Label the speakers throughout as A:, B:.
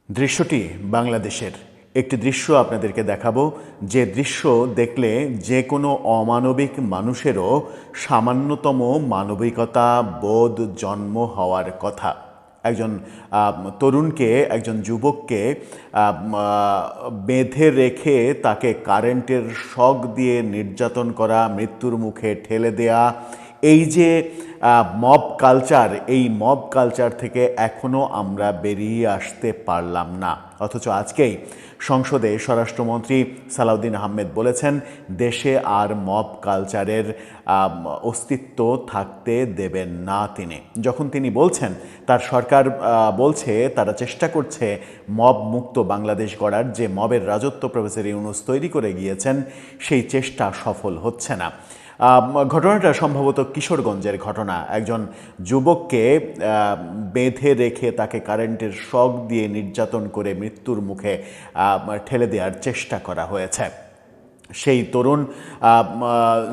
A: দৃশ্যটি বাংলাদেশের একটি দৃশ্য আপনাদেরকে দেখাবো, যে দৃশ্য দেখলে যে কোনো অমানবিক মানুষেরও সামান্যতম মানবিকতা বোধ জন্ম হওয়ার কথা। একজন তরুণকে, একজন যুবককে বেঁধে রেখে তাকে কারেন্টের শক দিয়ে নির্যাতন করা, মৃত্যুর মুখে ঠেলে দেয়া, এই যে মব কালচার, এই মব কালচার থেকে এখনও আমরা বেরিয়ে আসতে পারলাম না। অথচ আজকেই সংসদে স্বরাষ্ট্রমন্ত্রী সালাউদ্দিন আহমেদ বলেছেন দেশে আর মব কালচারের অস্তিত্ব থাকতে দেবেন না তিনি। যখন তিনি বলছেন তার সরকার বলছে তারা চেষ্টা করছে মব মুক্ত বাংলাদেশ গড়ার, যে মবের রাজত্ব প্রফেসর ইউনূস তৈরি করে গিয়েছেন সেই চেষ্টা সফল হচ্ছে না। ঘটনাটা সম্ভবত কিশোরগঞ্জের ঘটনা। একজন যুবককে বেঁধে রেখে তাকে কারেন্টের শক দিয়ে নির্যাতন করে মৃত্যুর মুখে ঠেলে দেওয়ার চেষ্টা করা হয়েছে। সেই তরুণ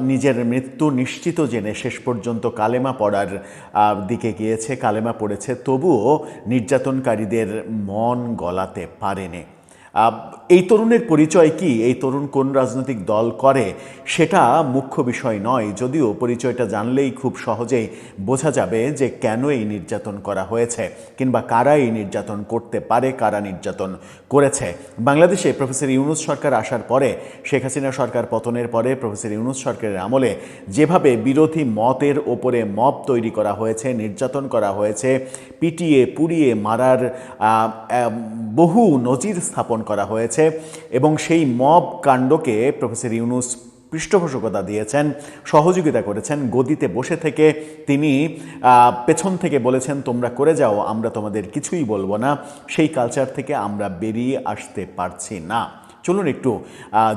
A: নিজের মৃত্যু নিশ্চিত জেনে শেষ পর্যন্ত কালেমা পড়ার দিকে গিয়েছে, কালেমা পড়েছে, তবুও নির্যাতনকারীদের মন গলাতে পারেনি। এই তরুণের পরিচয় কি, এই তরুণ কোন রাজনৈতিক দল করে, সেটা মুখ্য বিষয় নয়, যদিও পরিচয়টা জানলেই খুব সহজেই বোঝা যাবে যে কেন এই নির্যাতন করা হয়েছে কিংবা কারা এই নির্যাতন করতে পারে, কারা নির্যাতন করেছে। বাংলাদেশে প্রফেসর ইউনূস সরকার আসার পরে, শেখ হাসিনা সরকার পতনের পরে প্রফেসর ইউনূস সরকারের আমলে যেভাবে বিরোধী মতের ওপরে মব তৈরি করা হয়েছে, নির্যাতন করা হয়েছে, পিটিয়ে পুড়িয়ে মারার বহু নজির স্থাপন করা হয়েছে, এবং সেই মব কাণ্ডকে প্রফেসর ইউনূস পৃষ্ঠপোষকতা দিয়েছেন, সহযোগিতা করেছেন। গদিতে বসে থেকে তিনি পেছন থেকে বলেছেন তোমরা করে যাও, আমরা তোমাদের কিছুই বলবো না। সেই কালচার থেকে আমরা বেরিয়ে আসতে পারছি না। চলুন একটু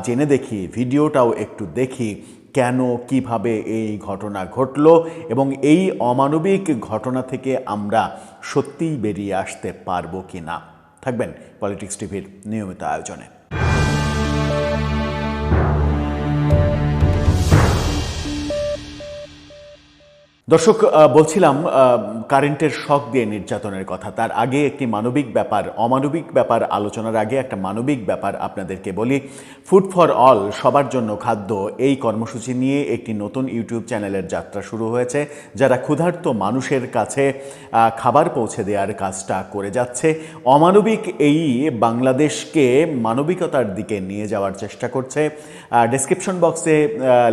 A: জেনে দেখি, ভিডিওটাও একটু দেখি কেন, কিভাবে এই ঘটনা ঘটল এবং এই অমানবিক ঘটনা থেকে আমরা সত্যিই বেরিয়ে আসতে পারবো কি না। থাকবেন পলিটিক্স টিভির নিয়মিত আয়োজনে। দর্শক, বলছিলাম কারেন্টের শক দিয়ে নির্যাতনের কথা। তার আগে একটি মানবিক ব্যাপার, অমানবিক ব্যাপার আলোচনার আগে একটা মানবিক ব্যাপার আপনাদেরকে বলি। ফুড ফর অল, সবার জন্য খাদ্য, এই কর্মসূচি নিয়ে একটি নতুন ইউটিউব চ্যানেলের যাত্রা শুরু হয়েছে, যারা ক্ষুধার্ত মানুষের কাছে খাবার পৌঁছে দেওয়ার কাজটা করে যাচ্ছে। অমানবিক এই বাংলাদেশকে মানবিকতার দিকে নিয়ে যাওয়ার চেষ্টা করছে। ডেসক্রিপশন বক্সে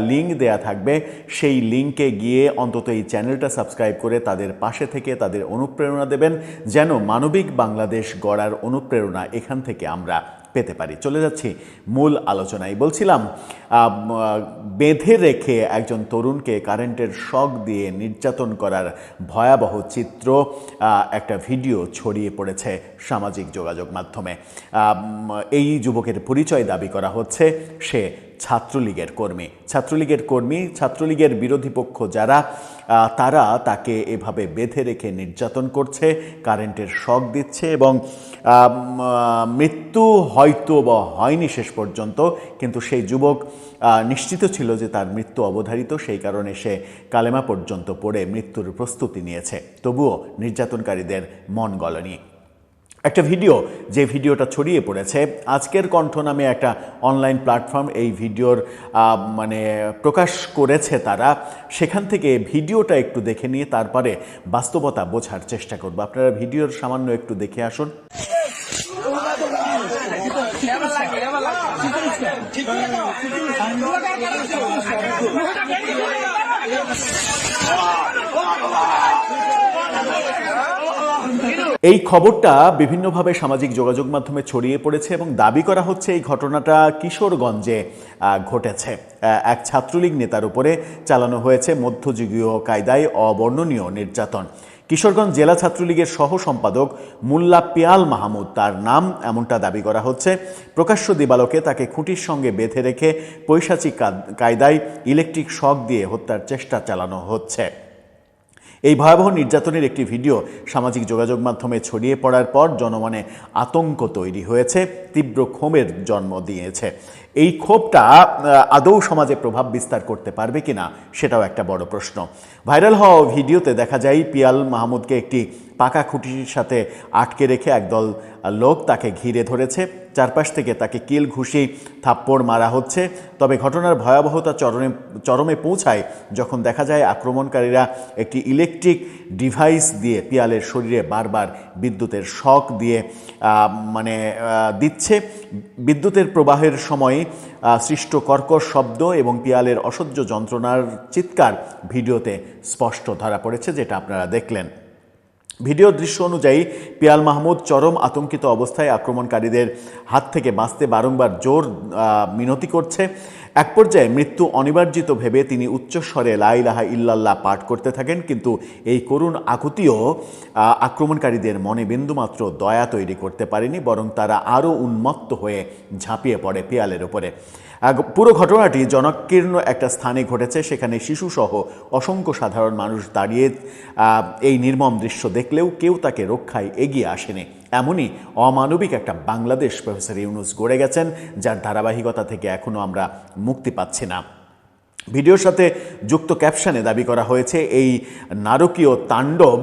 A: লিঙ্ক দেয়া থাকবে, সেই লিঙ্কে গিয়ে অন্তত এই চ্যানেলটা সাবস্ক্রাইব করে তাদের পাশে থেকে তাদের অনুপ্রেরণা দেবেন, যেন মানবিক বাংলাদেশ গড়ার অনুপ্রেরণা এখান থেকে আমরা পেতে পারি। চলে যাচ্ছি মূল আলোচনায়। বলছিলাম বেঁধে রেখে একজন তরুণকে কারেন্টের শক দিয়ে নির্যাতন করার ভয়াবহ চিত্র, একটা ভিডিও ছড়িয়ে পড়েছে সামাজিক যোগাযোগ মাধ্যমে। এই যুবকের পরিচয় দাবি করা হচ্ছে সে ছাত্রলীগের কর্মী। ছাত্রলীগের বিরোধী পক্ষ যারা, তারা তাকে এভাবে বেঁধে রেখে নির্যাতন করছে, কারেন্টের শক দিচ্ছে এবং মৃত্যু হয়তো বা হয়নি শেষ পর্যন্ত, কিন্তু সেই যুবক নিশ্চিত ছিল যে তার মৃত্যু অবধারিত, সেই কারণে সে কালেমা পর্যন্ত পড়ে মৃত্যুর প্রস্তুতি নিয়েছে। তবুও নির্যাতনকারীদের মন গলেনি। একটা ভিডিও, যে ভিডিওটা ছড়িয়ে পড়েছে, আজকের কণ্ঠ নামে একটা অনলাইন প্ল্যাটফর্ম এই ভিডিওর প্রকাশ করেছে তারা। সেখান থেকে ভিডিওটা একটু দেখে নিয়ে তারপরে বাস্তবতা বোঝার চেষ্টা করব। আপনারা ভিডিওর সামান্য একটু দেখে আসুন। এই খবরটা বিভিন্নভাবে সামাজিক যোগাযোগ মাধ্যমে ছড়িয়ে পড়েছে এবং দাবি করা হচ্ছে এই ঘটনাটা কিশোরগঞ্জে ঘটেছে। এক ছাত্রলীগ নেতার উপরে চালানো হয়েছে মধ্যযুগীয় কায়দায় অবর্ণনীয় নির্যাতন। কিশোরগঞ্জ জেলা ছাত্রলীগের সহ সম্পাদক মোল্লা পিয়াল মাহমুদ তার নাম, এমনটা দাবি করা হচ্ছে। প্রকাশ্য দিবালোকে তাকে খুঁটির সঙ্গে বেঁধে রেখে পৈশাচিক কায়দায় ইলেকট্রিক শক দিয়ে হত্যার চেষ্টা চালানো হচ্ছে। এই ভয়াবহ নির্যাতনের একটি ভিডিও সামাজিক যোগাযোগ মাধ্যমে ছড়িয়ে পড়ার পর জনমনে আতঙ্ক তৈরি হয়েছে, তীব্র ক্ষোভের জন্ম দিয়েছে। এই ক্ষোভটা আদৌ সমাজে প্রভাব বিস্তার করতে পারবে কিনা সেটাও একটা বড় প্রশ্ন। ভাইরাল হওয়া ভিডিওতে দেখা যায় পিয়াল মাহমুদকে একটি পাকা খুঁটির সাথে আটকে রেখে একদল লোক তাকে ঘিরে ধরেছে। চারপাশ থেকে তাকে কিল ঘুষি থাপ্পড় মারা হচ্ছে। তবে ঘটনার ভয়াবহতা চরমে পৌঁছায় যখন দেখা যায় আক্রমণকারীরা একটি ইলেকট্রিক ডিভাইস দিয়ে পিয়ালের শরীরে বারবার বিদ্যুতের শক দিয়ে দিচ্ছে। বিদ্যুতের প্রবাহের সময় সৃষ্ট কর্কশ শব্দ এবং পিয়ালের অসহ্য যন্ত্রণার চিৎকার ভিডিওতে স্পষ্ট ধরা পড়েছে, যেটা আপনারা দেখলেন। ভিডিওর দৃশ্য অনুযায়ী পিয়াল মাহমুদ চরম আতঙ্কিত অবস্থায় আক্রমণকারীদের হাত থেকে বাঁচতে বারংবার জোর মিনতি করছে। এক পর্যায়ে মৃত্যু অনিবার্জিত ভেবে তিনি উচ্চস্বরে লা ইলাহা ইল্লাল্লাহ পাঠ করতে থাকেন, কিন্তু এই করুণ আকুতিও আক্রমণকারীদের মনে বিন্দুমাত্র দয়া তৈরি করতে পারেনি, বরং তারা আরও উন্মত্ত হয়ে ঝাঁপিয়ে পড়ে পিয়ালের ওপরে। পুরো ঘটনাটি জনাকীর্ণ একটা স্থানে ঘটেছে। সেখানে শিশুসহ অসংখ্য সাধারণ মানুষ দাঁড়িয়ে এই নির্মম দৃশ্য দেখলেও কেউ তাকে রক্ষায় এগিয়ে আসেনি। এমনই অমানবিক একটা বাংলাদেশ প্রফেসর ইউনূস গড়ে গেছেন, যার ধারাবাহিকতা থেকে এখনও আমরা মুক্তি পাচ্ছি না। ভিডিওর সাথে যুক্ত ক্যাপশনে দাবি করা হয়েছে এই নারকীয় তাণ্ডব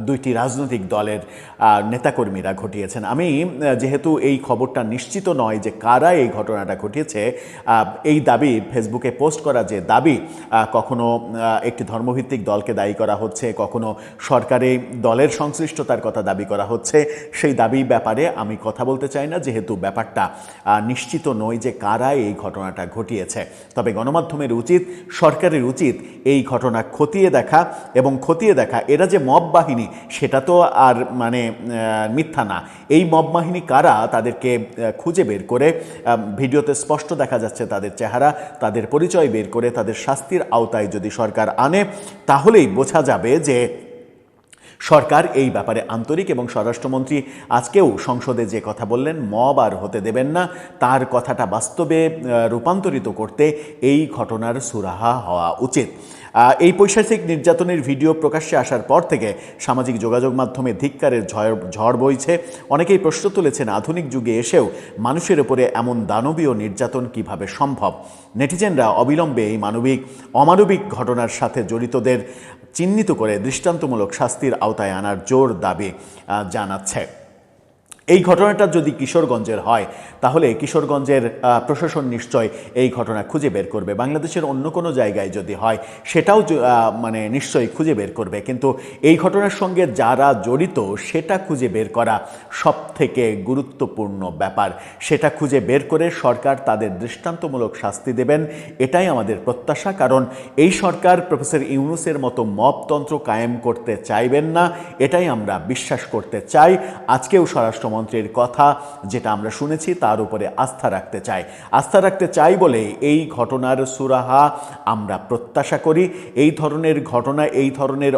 A: দুইটি রাজনৈতিক দলের নেতাকর্মীরা ঘটিয়েছেন। আমি যেহেতু এই খবরটা নিশ্চিত নয় যে কারা এই ঘটনাটা ঘটিয়েছে, এই দাবি ফেসবুকে পোস্ট করা যে দাবি, কখনো একটি ধর্মভিত্তিক দলকে দায়ী করা হচ্ছে, কখনো সরকারি দলের সংশ্লিষ্টতার কথা দাবি করা হচ্ছে, সেই দাবির ব্যাপারে আমি কথা বলতে চাই না, যেহেতু ব্যাপারটা নিশ্চিত নয় যে কারা এই ঘটনাটা ঘটিয়েছে। তবে গণমাধ্যমের উচিত, সরকারের উচিত এই ঘটনা খতিয়ে দেখা, এবং খতিয়ে দেখা এরা যে মব বাহিনী সেটা তো আর মিথ্যা না। এই মব বাহিনী কারা তাদেরকে খুঁজে বের করে, ভিডিওতে স্পষ্ট দেখা যাচ্ছে তাদের চেহারা, তাদের পরিচয় বের করে তাদের শাস্তির আওতায় যদি সরকার আনে, তাহলেই বোঝা যাবে যে সরকার এই ব্যাপারে আন্তরিক। এবং স্বরাষ্ট্রমন্ত্রী আজকেও সংসদে যে কথা বললেন, মব আর হতে দেবেন না, তার কথাটা বাস্তবে রূপান্তরিত করতে এই ঘটনার সুরাহা হওয়া উচিত। এই পৈশাচিক নির্যাতনের ভিডিও প্রকাশ্যে আসার পর থেকে সামাজিক যোগাযোগ মাধ্যমে ধিক্কারের ঝড় বইছে। অনেকেই প্রশ্ন তুলেছেন, আধুনিক যুগে এসেও মানুষের উপরে এমন দানবীয় নির্যাতন কিভাবে সম্ভব। নেটিজেনরা অবিলম্বে এই অমানবিক ঘটনার সাথে জড়িতদের চিহ্নিত করে দৃষ্টান্তমূলক শাস্তির আওতায় আনার জোর দাবি জানাচ্ছে। এই ঘটনাটা যদি কিশোরগঞ্জের হয়, তাহলে কিশোরগঞ্জের প্রশাসন নিশ্চয় এই ঘটনা খুঁজে বের করবে। বাংলাদেশের অন্য কোনো জায়গায় যদি হয়, সেটাও নিশ্চয়ই খুঁজে বের করবে। কিন্তু এই ঘটনার সঙ্গে যারা জড়িত সেটা খুঁজে বের করা সব থেকে গুরুত্বপূর্ণ ব্যাপার। সেটা খুঁজে বের করে সরকার তাদের দৃষ্টান্তমূলক শাস্তি দেবেন, এটাই আমাদের প্রত্যাশা। কারণ এই সরকার প্রফেসর ইউনূসের মতো মবতন্ত্র কায়েম করতে চাইবেন না, এটাই আমরা বিশ্বাস করতে চাই। আজকেও স্বরাষ্ট্রমন্ত্রীর কথা যেটা আমরা শুনেছি তার উপরে আস্থা রাখতে চাই বলে এই ঘটনার সুরাহা আমরা প্রত্যাশা করি। এই ধরনের ঘটনা, এই ধরনের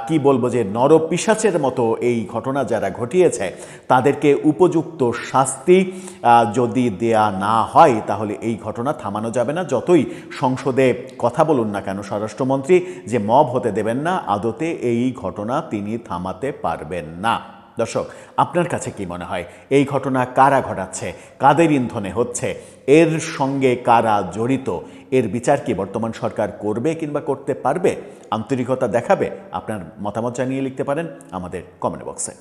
A: কি বলবো যে নরপিশাচের মতো এই ঘটনা যারা ঘটিয়েছে, তাদেরকে উপযুক্ত শাস্তি যদি দেয়া না হয়, তাহলে এই ঘটনা থামানো যাবে না। যতই সংসদে কথা বলুন না কেন স্বরাষ্ট্রমন্ত্রী যে মব হতে দেবেন না, আদতে এই ঘটনা তিনি থামাতে পারবেন না। দর্শক, আপনার কাছে কি মনে হয় এই ঘটনা কারা ঘটাচ্ছে, কাদের ইন্ধনে হচ্ছে, এর সঙ্গে কারা জড়িত? এর বিচার কি বর্তমান সরকার করবে কিংবা করতে পারবে? আন্তরিকতা দেখাবে? আপনার মতামত জানিয়ে লিখতে পারেন আমাদের কমেন্ট বক্সে।